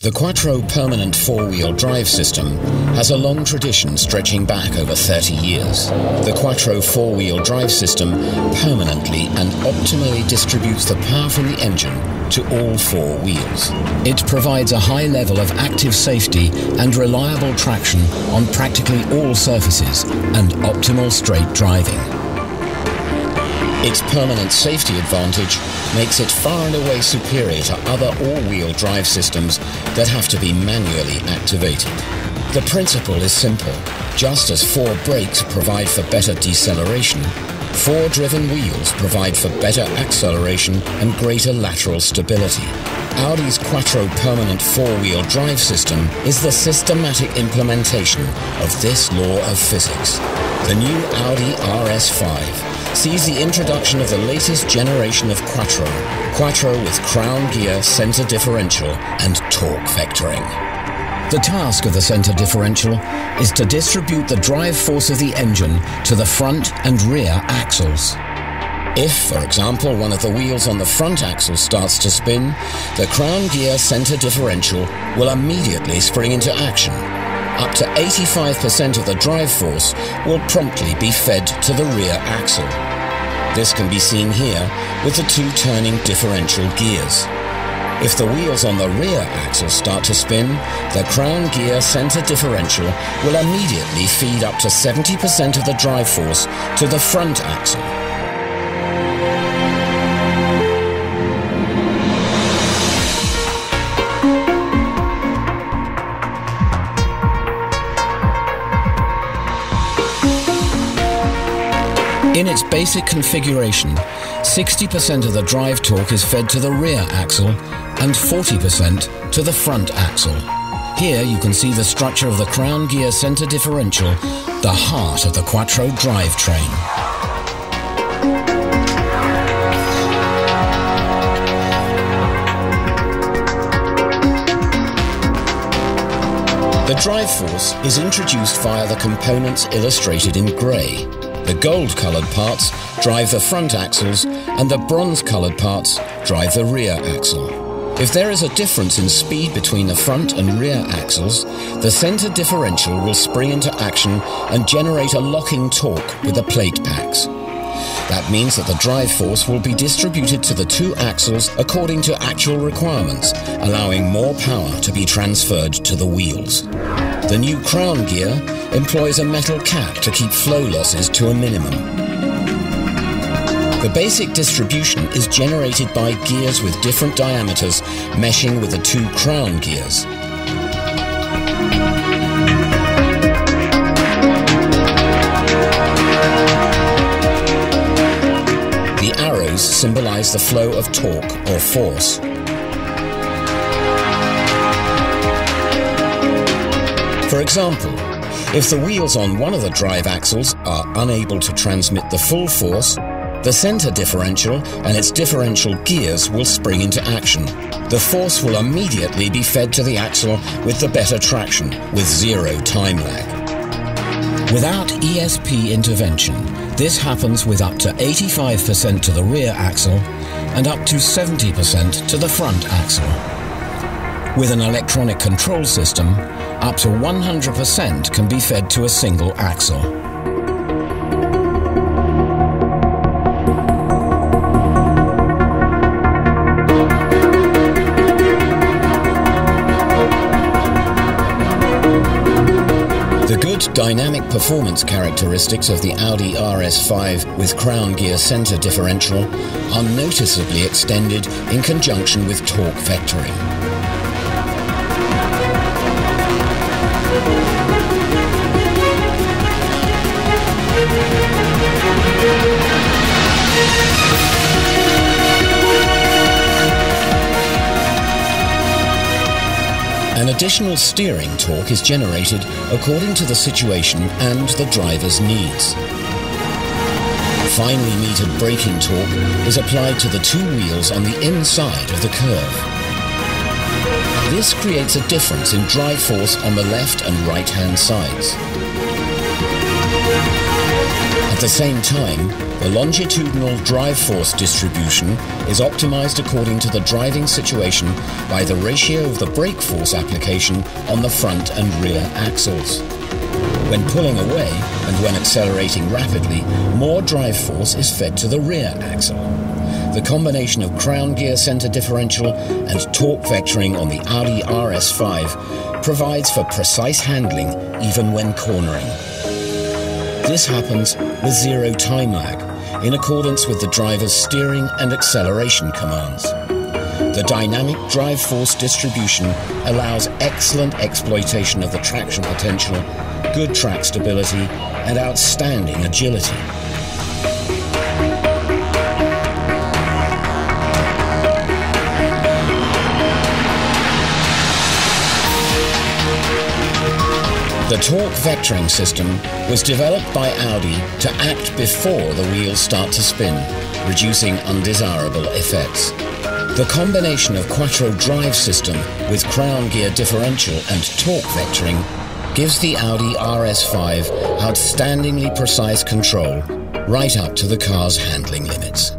The Quattro permanent four-wheel drive system has a long tradition stretching back over 30 years. The Quattro four-wheel drive system permanently and optimally distributes the power from the engine to all four wheels. It provides a high level of active safety and reliable traction on practically all surfaces and optimal straight driving. Its permanent safety advantage makes it far and away superior to other all-wheel drive systems that have to be manually activated. The principle is simple. Just as four brakes provide for better deceleration, four driven wheels provide for better acceleration and greater lateral stability. Audi's Quattro permanent four-wheel drive system is the systematic implementation of this law of physics. The new Audi RS5 sees the introduction of the latest generation of Quattro with crown gear, center differential and torque vectoring. The task of the center differential is to distribute the drive force of the engine to the front and rear axles. If, for example, one of the wheels on the front axle starts to spin, the crown gear center differential will immediately spring into action. Up to 85% of the drive force will promptly be fed to the rear axle. This can be seen here with the two turning differential gears. If the wheels on the rear axle start to spin, the crown gear center differential will immediately feed up to 70% of the drive force to the front axle. In its basic configuration, 60% of the drive torque is fed to the rear axle and 40% to the front axle. Here you can see the structure of the crown gear center differential, the heart of the Quattro drivetrain. The drive force is introduced via the components illustrated in grey. The gold-coloured parts drive the front axles and the bronze-coloured parts drive the rear axle. If there is a difference in speed between the front and rear axles, the center differential will spring into action and generate a locking torque with the plate packs. That means that the drive force will be distributed to the two axles according to actual requirements, allowing more power to be transferred to the wheels. The new crown gear employs a metal cap to keep flow losses to a minimum. The basic distribution is generated by gears with different diameters meshing with the two crown gears. The arrows symbolize the flow of torque or force. For example, if the wheels on one of the drive axles are unable to transmit the full force, the center differential and its differential gears will spring into action. The force will immediately be fed to the axle with the better traction, with zero time lag. Without ESP intervention, this happens with up to 85% to the rear axle and up to 70% to the front axle. With an electronic control system, up to 100% can be fed to a single axle. The good dynamic performance characteristics of the Audi RS5 with crown gear center differential are noticeably extended in conjunction with torque vectoring. An additional steering torque is generated according to the situation and the driver's needs. Finely metered braking torque is applied to the two wheels on the inside of the curve. This creates a difference in drive force on the left and right-hand sides. At the same time, the longitudinal drive force distribution is optimized according to the driving situation by the ratio of the brake force application on the front and rear axles. When pulling away and when accelerating rapidly, more drive force is fed to the rear axle. The combination of crown gear center differential and torque vectoring on the Audi RS5 provides for precise handling even when cornering. This happens with zero time lag, in accordance with the driver's steering and acceleration commands. The dynamic drive force distribution allows excellent exploitation of the traction potential, good track stability, and outstanding agility. The torque vectoring system was developed by Audi to act before the wheels start to spin, reducing undesirable effects. The combination of Quattro drive system with crown gear differential and torque vectoring gives the Audi RS5 outstandingly precise control right up to the car's handling limits.